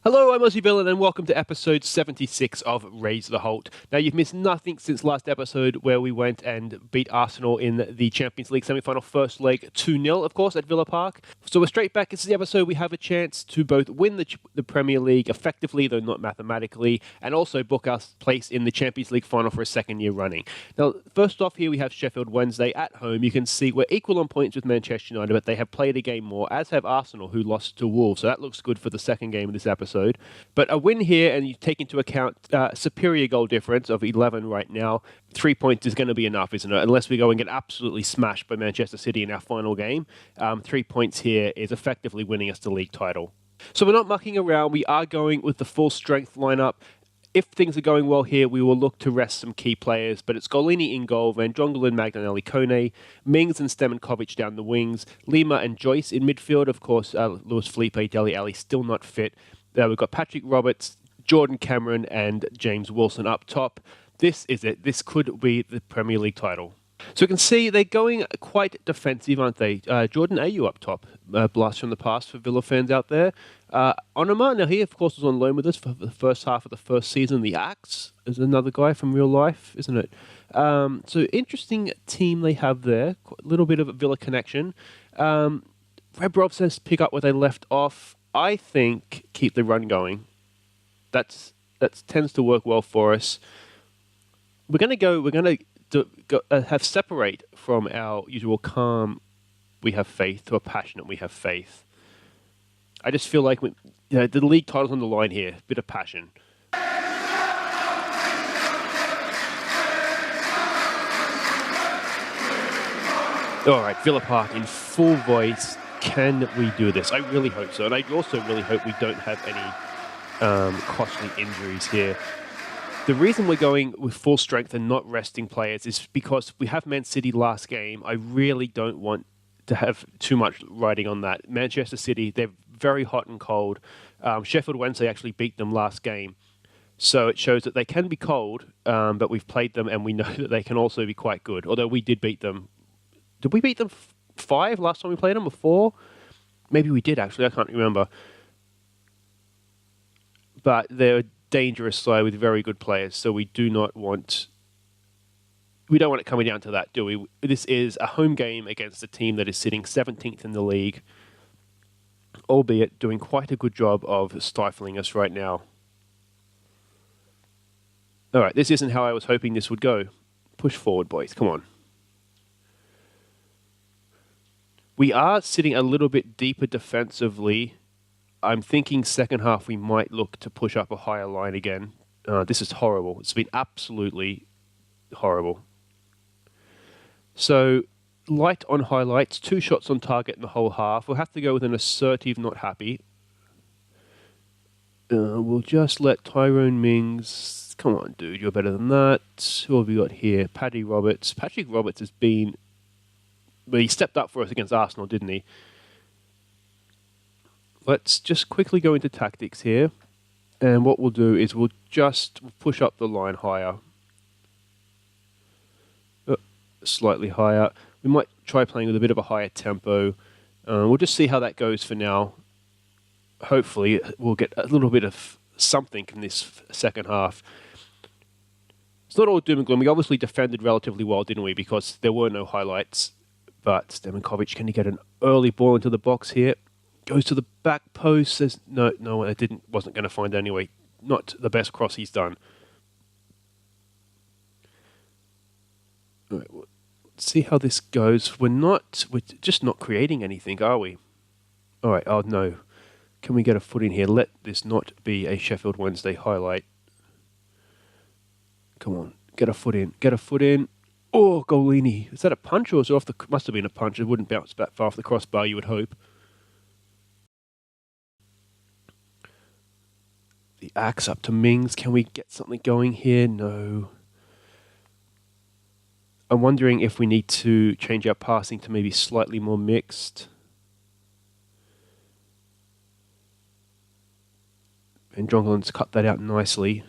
Hello, I'm Aussie Villain, and welcome to episode 76 of Raise the Holt. Now, you've missed nothing since last episode where we went and beat Arsenal in the Champions League semi-final first leg 2-0, of course, at Villa Park. So we're straight back into the episode. We have a chance to both win the Premier League effectively, though not mathematically, and also book our place in the Champions League final for a second year running. Now, first off here, we have Sheffield Wednesday at home. You can see we're equal on points with Manchester United, but they have played a game more, as have Arsenal, who lost to Wolves. So that looks good for the second game of this episode. But a win here, and you take into account superior goal difference of 11 right now, 3 points is going to be enough, isn't it? Unless we go and get absolutely smashed by Manchester City in our final game. 3 points here is effectively winning us the league title. So we're not mucking around. We are going with the full strength lineup. If things are going well here, we will look to rest some key players, but it's Golini in goal, Van Drongelen, Magnanelli, Kone, Mings and Stemenkovic down the wings, Lima and Joyce in midfield. Of course, Luis Felipe, Dele Alli still not fit. We've got Patrick Roberts, Jordan Cameron, and James Wilson up top. This is it. This could be the Premier League title. So you can see they're going quite defensive, aren't they? Jordan Ayew up top. Blast from the past for Villa fans out there. Onoma, now he, of course, was on loan with us for the first half of the first season. The Axe is another guy from real life, isn't it? So interesting team they have there. A little bit of a Villa connection. Rebrov says pick up where they left off. I think keep the run going. That tends to work well for us. We're going to have separate from our usual calm, we have faith, to a passionate, we have faith. I just feel like the league title's on the line here. A bit of passion. All right, Villa Park in full voice. Can we do this? I really hope so. And I also really hope we don't have any costly injuries here. The reason we're going with full strength and not resting players is because we have Man City last game. I really don't want to have too much riding on that. Manchester City, they're very hot and cold. Sheffield Wednesday actually beat them last game. So it shows that they can be cold, but we've played them and we know that they can also be quite good. Although we did beat them. Did we beat them 5 last time we played them, or 4? Maybe we did, actually. I can't remember. But they're a dangerous side with very good players, so we don't want it coming down to that, do we? This is a home game against a team that is sitting 17th in the league, albeit doing quite a good job of stifling us right now. All right, this isn't how I was hoping this would go. Push forward, boys. Come on. We are sitting a little bit deeper defensively. I'm thinking second half we might look to push up a higher line again. This is horrible. It's been absolutely horrible. So, light on highlights, 2 shots on target in the whole half. We'll have to go with an assertive, not happy. We'll just let Tyrone Mings... Come on, dude, you're better than that. Who have we got here? Paddy Roberts. Patrick Roberts has been... But he stepped up for us against Arsenal, didn't he? Let's just quickly go into tactics here. And what we'll do is we'll just push up the line higher. Slightly higher. We might try playing with a bit of a higher tempo. We'll just see how that goes for now. Hopefully we'll get a little bit of something in this second half. It's not all doom and gloom. We obviously defended relatively well, didn't we? Because there were no highlights. But Stemenkovic, can he get an early ball into the box here? Goes to the back post. Says no, it wasn't going to find it anyway. Not the best cross he's done. All right, let's see how this goes. We're just not creating anything, are we? All right. Oh no, can we get a foot in here? Let this not be a Sheffield Wednesday highlight. Come on, get a foot in. Get a foot in. Oh, Golini. Is that a punch or is it off the... Must have been a punch. It wouldn't bounce back far off the crossbar, you would hope. The Axe up to Mings. Can we get something going here? No. I'm wondering if we need to change our passing to maybe slightly more mixed. And Drongelin's cut that out nicely.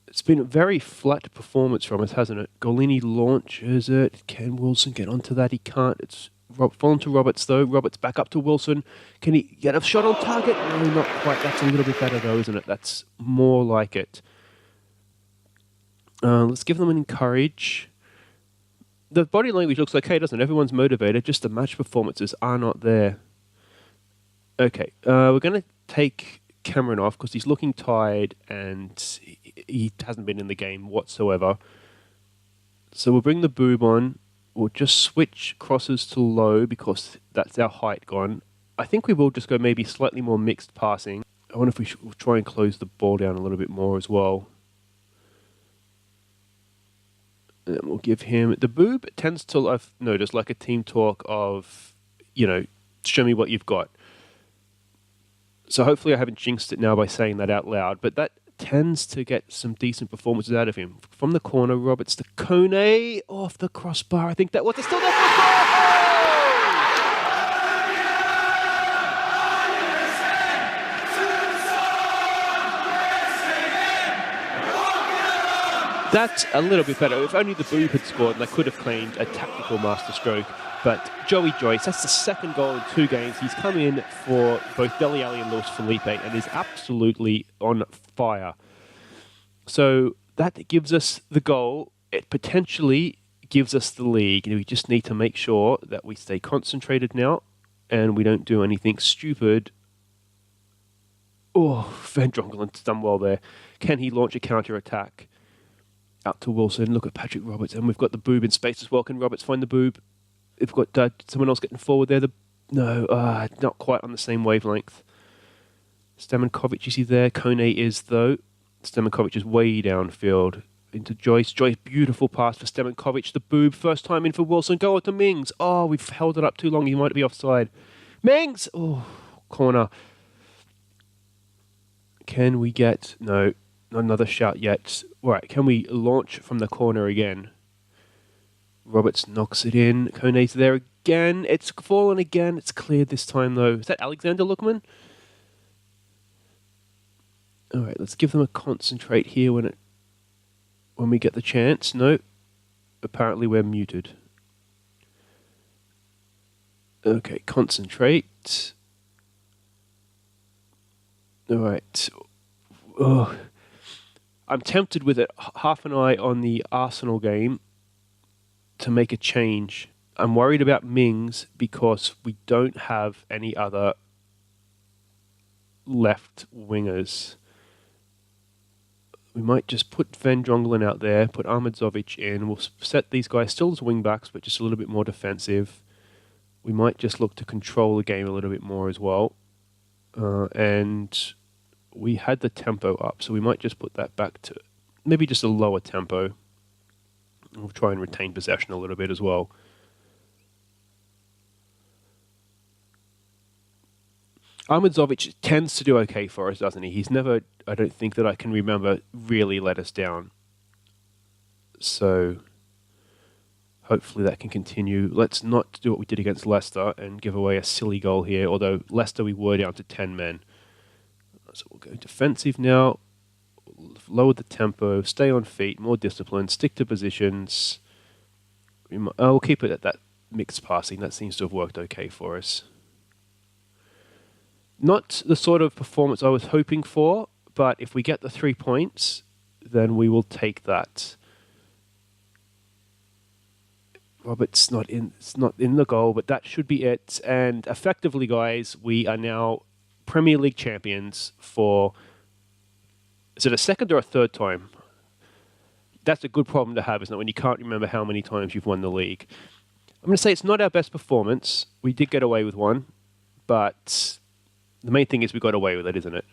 It's been a very flat performance from us, hasn't it? Golini launches it. Can Wilson get onto that? He can't. It's Fallen to Roberts, though. Roberts back up to Wilson. Can he get a shot on target? No, not quite. That's a little bit better, though, isn't it? That's more like it. Let's give them an encourage. The body language looks okay, doesn't it? Everyone's motivated. Just the match performances are not there. Okay, we're going to take Cameron off because he's looking tired and he hasn't been in the game whatsoever. So we'll bring the boob on. We'll just switch crosses to low because that's our height gone. I think we will just go maybe slightly more mixed passing. I wonder if we should try and close the ball down a little bit more as well. And we'll give him... The boob tends to, I've noticed, like a team talk of, show me what you've got. So hopefully I haven't jinxed it now by saying that out loud, but that tends to get some decent performances out of him. From the corner, Roberts to Kone, off the crossbar. I think that was still there. That's a little bit better. If only the boob had scored, and they could have claimed a tactical masterstroke. But Joey Joyce, that's the second goal in 2 games. He's come in for both Dele Alli and Luis Felipe and is absolutely on fire. So that gives us the goal. It potentially gives us the league. We just need to make sure that we stay concentrated now and we don't do anything stupid. Oh, Van Dronghelen's done well there. Can he launch a counter-attack? Out to Wilson. Look at Patrick Roberts. And we've got the boob in space as well. Can Roberts find the boob? We've got someone else getting forward there. No, not quite on the same wavelength. Stamenkovic, is he there? Kone is, though. Stamenkovic is way downfield. Into Joyce. Joyce, beautiful pass for Stamenkovic. The boob, first time in for Wilson. Go on to Mings. Oh, we've held it up too long. He might be offside. Mings! Oh, corner. Can we get... No, not another shot yet. All right, can we launch from the corner again? Roberts knocks it in. Kone's there again. It's fallen again. It's cleared this time, though. Is that Alexander Lookman? All right, let's give them a concentrate here when we get the chance. No, apparently we're muted. Okay, concentrate. All right. Oh, I'm tempted with it. Half an eye on the Arsenal game to make a change. I'm worried about Mings because we don't have any other left wingers. We might just put Van Drongelen out there, put Ahmedzovic in. We'll set these guys still as wing backs, but just a little bit more defensive. We might just look to control the game a little bit more as well. And we had the tempo up, so we might just put that back to maybe just a lower tempo. We'll try and retain possession a little bit as well. Ahmedzovic tends to do okay for us, doesn't he? He's never, I don't think that I can remember, really let us down. So hopefully that can continue. Let's not do what we did against Leicester and give away a silly goal here, although Leicester we were down to 10 men. So we'll go defensive now. Lower the tempo, stay on feet, more discipline, stick to positions. We'll keep it at that mixed passing. That seems to have worked okay for us. Not the sort of performance I was hoping for, but if we get the 3 points, then we will take that. Robert's not in the goal, but that should be it. And effectively, guys, we are now Premier League champions for... Is it a second or a third time? That's a good problem to have, isn't it, when you can't remember how many times you've won the league. I'm going to say it's not our best performance. We did get away with one, but the main thing is we got away with it, isn't it?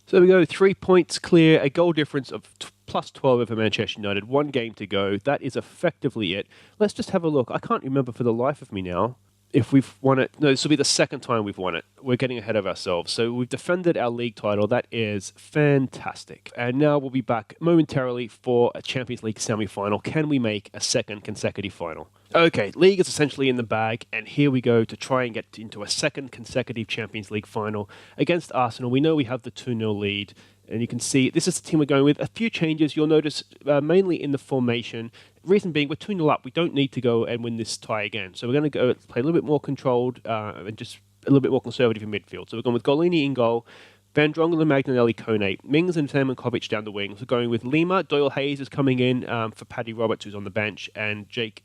So we go 3 points clear, a goal difference of plus 12 over Manchester United, 1 game to go. That is effectively it. Let's just have a look. I can't remember for the life of me now if we've won it. No, this will be the second time we've won it. We're getting ahead of ourselves. So we've defended our league title. That is fantastic. And now we'll be back momentarily for a Champions League semi-final. Can we make a second consecutive final? Okay, league is essentially in the bag, and here we go to try and get into a second consecutive Champions League final against Arsenal. We know we have the 2-0 lead, and you can see this is the team we're going with. A few changes you'll notice mainly in the formation. Reason being, we're 2-0 up. We don't need to go and win this tie again. So we're going to go play a little bit more controlled and just a little bit more conservative in midfield. So we're going with Golini in goal, Van Drongelen, Magnanelli, Kone, Mings and Tamankovic down the wings. We're going with Lima. Doyle Hayes is coming in for Paddy Roberts, who's on the bench, and Joyce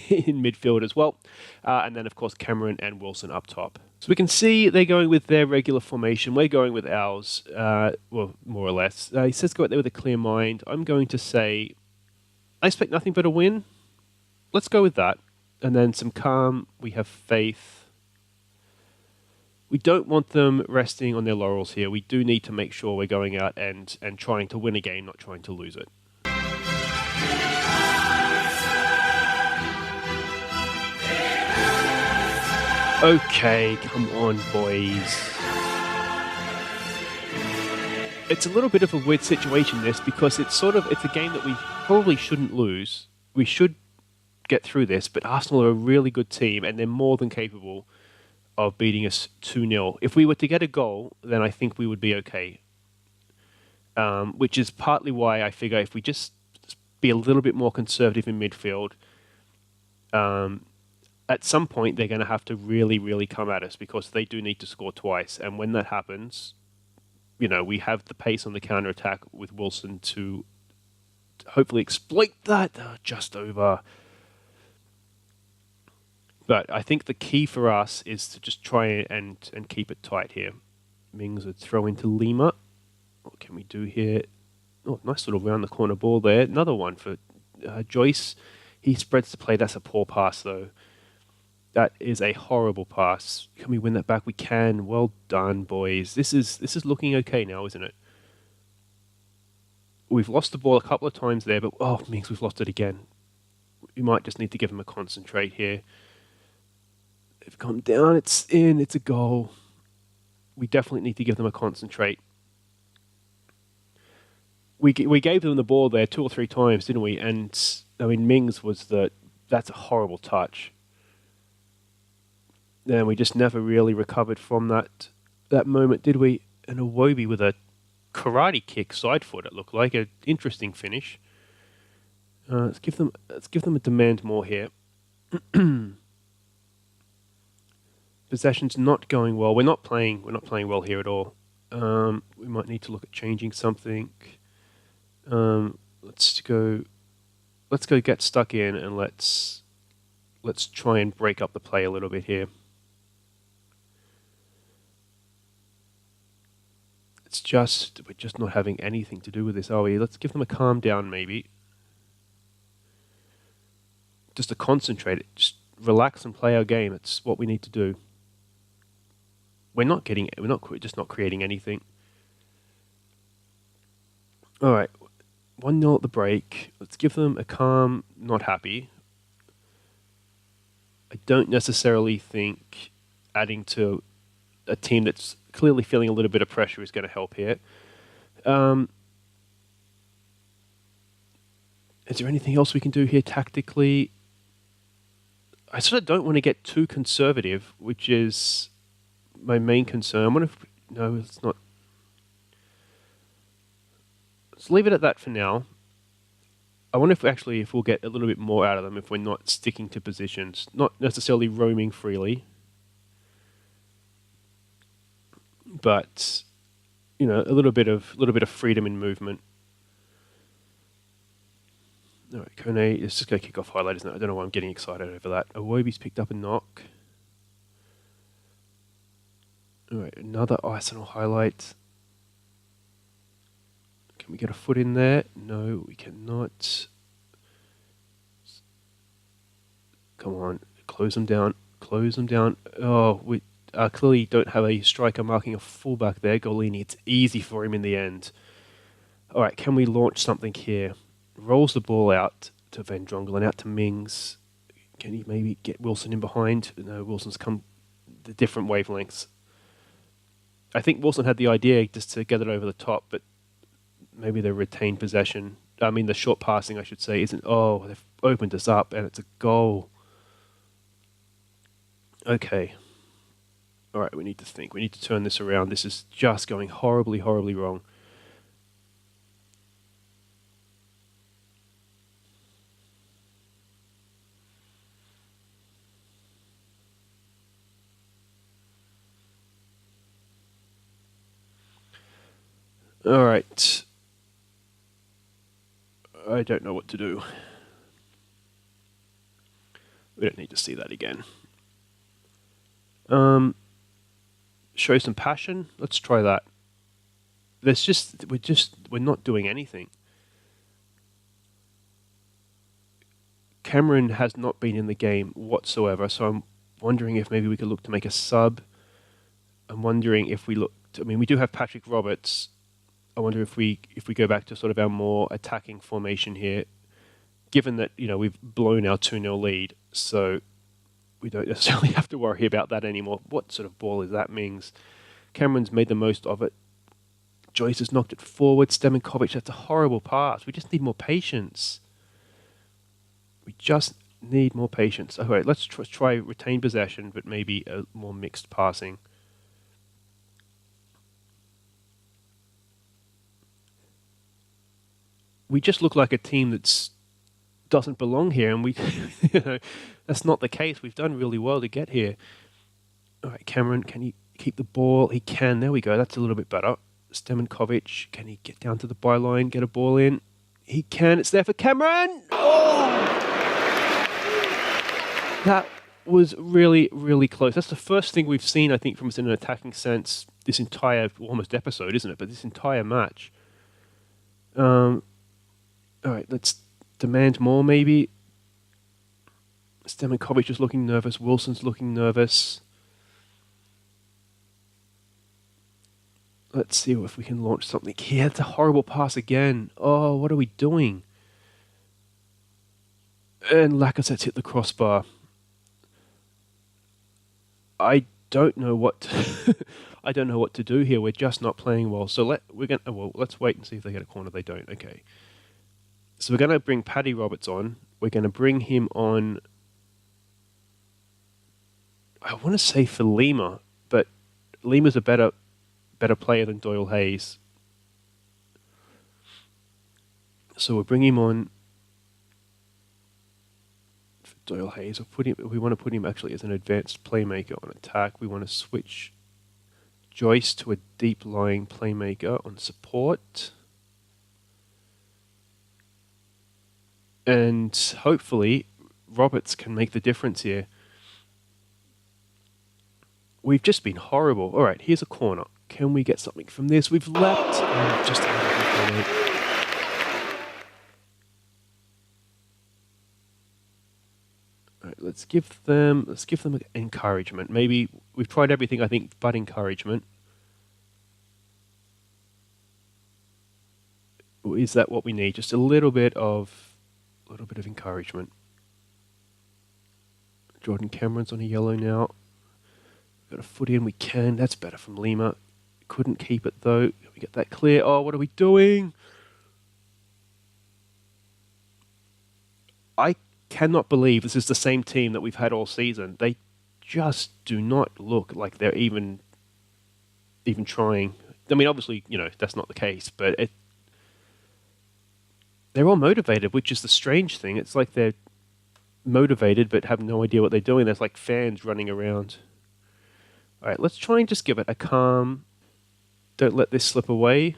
in midfield as well. And then, of course, Cameron and Wilson up top. So we can see they're going with their regular formation. We're going with ours, well, more or less. He says go out there with a clear mind. I'm going to say I expect nothing but a win. Let's go with that. And then some calm. We have faith. We don't want them resting on their laurels here. We do need to make sure we're going out and trying to win a game, not trying to lose it. Okay, come on, boys. It's a little bit of a weird situation, this, because it's a game that we probably shouldn't lose. We should get through this, but Arsenal are a really good team, and they're more than capable of beating us 2-0. If we were to get a goal, then I think we would be okay. Which is partly why I figure if we just be a little bit more conservative in midfield, at some point they're going to have to really, really come at us because they do need to score twice. And when that happens, we have the pace on the counter-attack with Wilson to hopefully exploit that. Just over. But I think the key for us is to just try and keep it tight here. Mings would throw into Lima. What can we do here? Oh, nice little round the corner ball there. Another one for Joyce. He spreads the play. That's a poor pass, though. That is a horrible pass. Can we win that back? We can. Well done, boys. This is looking okay now, isn't it? We've lost the ball a couple of times there, but Mings, we've lost it again. We might just need to give him a concentrate here. They've come down, it's in, it's a goal. We definitely need to give them a concentrate. We gave them the ball there 2 or 3 times, didn't we? And, Mings that's a horrible touch. And we just never really recovered from that moment, did we? And Iwobi with a karate kick side foot, it looked like. An interesting finish. Let's give them a demand more here. Possession's not going well. We're not playing well here at all. We might need to look at changing something. Let's go get stuck in and let's try and break up the play a little bit here. We're just not having anything to do with this, are we? Let's give them a calm down maybe. Just to concentrate, just relax and play our game. It's what we need to do. We're just not creating anything. All right, 1-0 at the break. Let's give them a calm, not happy. I don't necessarily think adding to a team that's clearly feeling a little bit of pressure is going to help here. Is there anything else we can do here tactically? I sort of don't want to get too conservative, which is my main concern. No, it's not. Let's leave it at that for now. I wonder if we'll get a little bit more out of them if we're not sticking to positions, not necessarily roaming freely, but a little bit of freedom in movement. All right, Kone is just going to kick off highlight, isn't it? I don't know why I'm getting excited over that. Iwobi's picked up a knock. All right, another Arsenal highlight. Can we get a foot in there? No, we cannot. Come on, close them down. Close them down. Oh, we clearly don't have a striker marking a fullback there. Golini, it's easy for him in the end. All right, can we launch something here? Rolls the ball out to Van Drongelen, out to Mings. Can he maybe get Wilson in behind? No, Wilson's come the different wavelengths. I think Wilson had the idea just to get it over the top, but maybe the retained possession, the short passing, I should say, isn't... Oh, they've opened us up, and it's a goal. Okay. All right, we need to think. We need to turn this around. This is just going horribly, horribly wrong. All right. I don't know what to do. We don't need to see that again. Show some passion. Let's try that. We're not doing anything. Cameron has not been in the game whatsoever, so I'm wondering if maybe we could look to make a sub. I'm wondering if we we do have Patrick Roberts. I wonder if we go back to sort of our more attacking formation here, given that, we've blown our 2-0 lead, so we don't necessarily have to worry about that anymore. What sort of ball is that, Mings? Cameron's made the most of it. Joyce has knocked it forward. Stemenkovic, that's a horrible pass. We just need more patience. We just need more patience. All right, let's try retain possession, but maybe a more mixed passing. We just look like a team that doesn't belong here, and that's not the case. We've done really well to get here. All right, Cameron, can he keep the ball? He can. There we go. That's a little bit better. Stemenkovic, can he get down to the byline, get a ball in? He can. It's there for Cameron. Oh! That was really, really close. That's the first thing we've seen, I think, from us in an attacking sense this entire, almost episode, isn't it? But this entire match. All right, let's demand more, maybe. Stemenkovic is looking nervous. Wilson's looking nervous. Let's see if we can launch something here. It's a horrible pass again. Oh, what are we doing? And Lacazette's hit the crossbar. I don't know what I don't know what to do here. We're just not playing well. So let's wait and see if they get a corner. They don't. Okay. So we're going to bring Paddy Roberts on. We're going to bring him on. I want to say for Lima, but Lima's a better player than Doyle Hayes. So we'll bring him on for Doyle Hayes. We want to put him actually as an advanced playmaker on attack. We want to switch Joyce to a deep lying playmaker on support. And hopefully Roberts can make the difference here. We've just been horrible. All right, here's a corner. Can we get something from this? We've leapt. Just another big. All right, let's give them encouragement. Maybe we've tried everything, I think, but encouragement. Is that what we need? Just a little bit of encouragement. Jordan Cameron's on a yellow now. We've got a foot in. We can. That's better from Lima. Couldn't keep it though. We get that clear. Oh, what are we doing? I cannot believe this is the same team that we've had all season. They just do not look like they're even trying. I mean, obviously, that's not the case, but they're all motivated, which is the strange thing. It's like they're motivated but have no idea what they're doing. There's like fans running around. All right, let's try and just give it a calm. Don't let this slip away.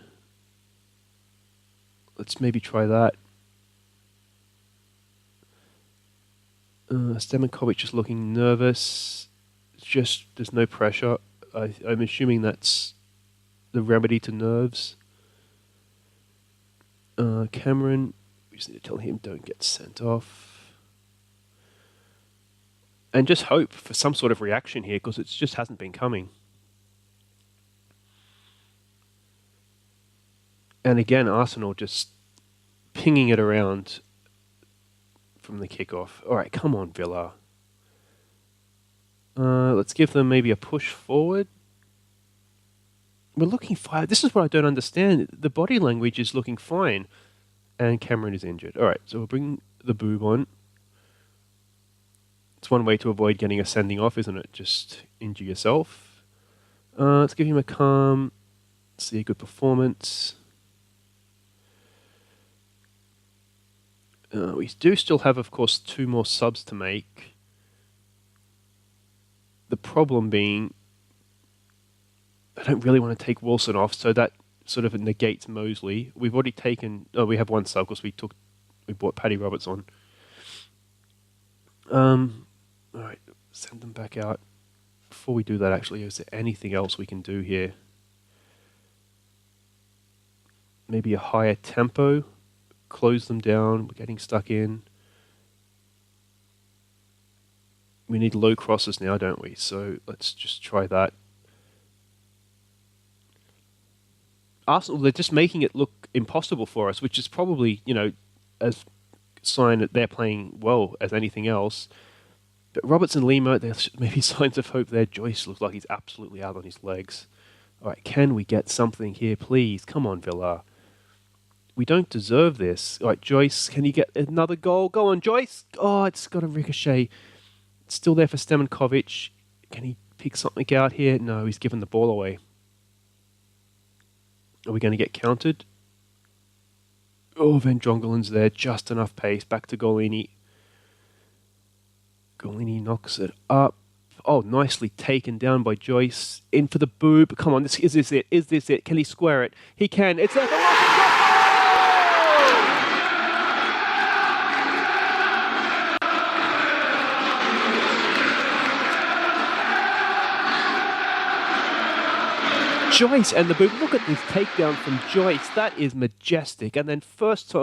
Let's maybe try that. Stemenkovic is looking nervous. It's just, there's no pressure. I'm assuming that's the remedy to nerves. Cameron, we just need to tell him don't get sent off. And just hope for some sort of reaction here, because it just hasn't been coming. And again, Arsenal just pinging it around from the kickoff. All right, come on, Villa. Let's give them maybe a push forward. We're looking fine. This is what I don't understand. The body language is looking fine. And Cameron is injured. All right, so we'll bring the boob on. It's one way to avoid getting a sending off, isn't it? Just injure yourself. Let's give him a calm. See a good performance. We do still have, of course, 2 more subs to make. The problem being, I don't really want to take Wilson off, so that sort of negates Mosley. We've already taken... Oh, we have one sub because we brought Paddy Roberts on. All right, send them back out. Before we do that, actually, is there anything else we can do here? Maybe a higher tempo. Close them down. We're getting stuck in. We need low crosses now, don't we? So let's just try that. Arsenal, they're just making it look impossible for us, which is probably, as sign that they're playing well as anything else. But Roberts and Lima, there's maybe signs of hope there. Joyce looks like he's absolutely out on his legs. All right, can we get something here, please? Come on, Villa. We don't deserve this. All right, Joyce, can you get another goal? Go on, Joyce. Oh, it's got a ricochet. It's still there for Stemenkovic. Can he pick something out here? No, he's given the ball away. Are we going to get countered? Oh, Van Jongelen's there. Just enough pace. Back to Golini. Golini knocks it up. Oh, nicely taken down by Joyce. In for the boob. Come on, is this it? Is this it? Can he square it? He can. It's a... Joyce and the boot. Look at this takedown from Joyce. That is majestic. And then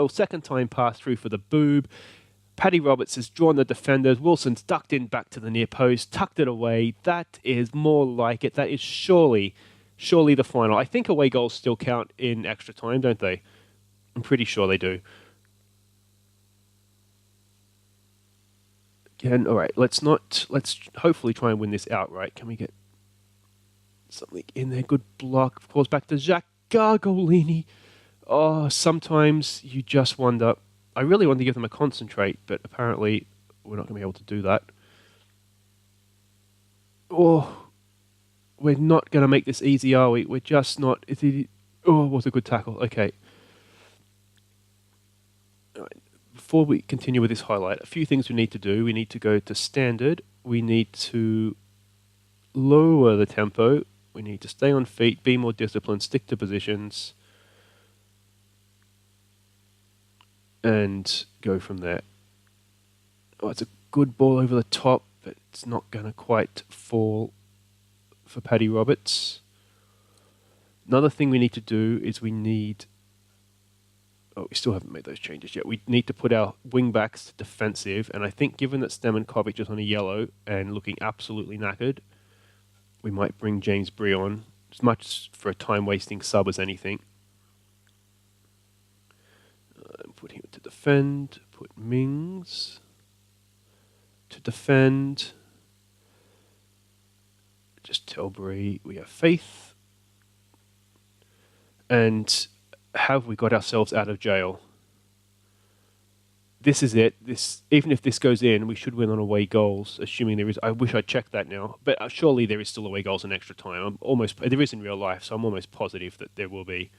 second time pass through for the boob. Paddy Roberts has drawn the defenders. Wilson's ducked in back to the near post, tucked it away. That is more like it. That is surely the final. I think away goals still count in extra time, don't they? I'm pretty sure they do. Again, all right, let's hopefully try and win this outright. Can we get something in there? Good block. Of course, back to Jacques Gargolini. Oh, sometimes you just wonder. I really want to give them a concentrate, but apparently we're not going to be able to do that. Oh, we're not going to make this easy, are we? We're just not. Oh, what a good tackle. Okay. All right. Before we continue with this highlight, a few things we need to do. We need to go to standard. We need to lower the tempo. We need to stay on feet, be more disciplined, stick to positions, and go from there. Oh, it's a good ball over the top, but it's not going to quite fall for Paddy Roberts. Another thing we need to do is we still haven't made those changes yet. We need to put our wing-backs to defensive, and I think given that Stemenkovic is on a yellow and looking absolutely knackered, we might bring James Bree on, as much for a time-wasting sub as anything. Put him to defend. Put Mings to defend. Just tell Bree we have faith. And have we got ourselves out of jail? This is it. Even if this goes in, we should win on away goals, assuming there is. I wish I'd checked that now, but surely there is still away goals in extra time. There is in real life, so I'm almost positive that there will be.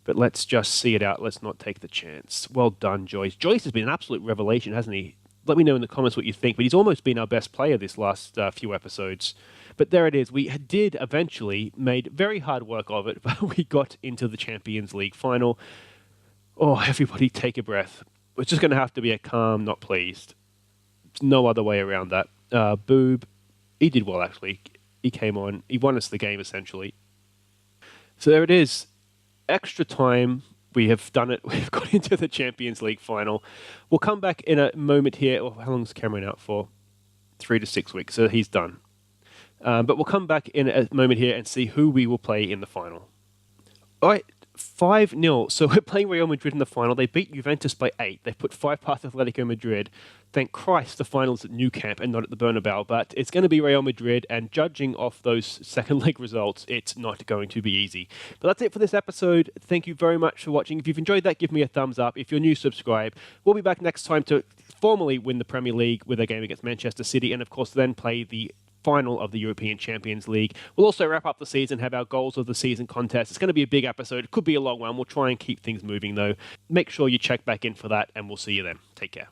But let's just see it out. Let's not take the chance. Well done, Joyce. Joyce has been an absolute revelation, hasn't he? Let me know in the comments what you think. But he's almost been our best player this last few episodes. But there it is. We did eventually made very hard work of it, but we got into the Champions League final. Oh, everybody take a breath. It's just going to have to be a calm, not pleased. There's no other way around that. Boob, he did well, actually. He came on. He won us the game, essentially. So there it is. Extra time, we have done it. We've got into the Champions League final. We'll come back in a moment here. Oh, how long is Cameron out for? 3 to 6 weeks, so he's done. But we'll come back in a moment here and see who we will play in the final. All right, 5-0. So we're playing Real Madrid in the final. They beat Juventus by 8. They put 5 past Atletico Madrid. Thank Christ the final's at Nou Camp and not at the Bernabeu. But it's going to be Real Madrid, and judging off those second leg results, it's not going to be easy. But that's it for this episode. Thank you very much for watching. If you've enjoyed that, give me a thumbs up. If you're new, subscribe. We'll be back next time to formally win the Premier League with a game against Manchester City, and of course then play the final of the European Champions League. We'll also wrap up the season, have our goals of the season contest. It's going to be a big episode. It could be a long one. We'll try and keep things moving, though. Make sure you check back in for that, and we'll see you then. Take care.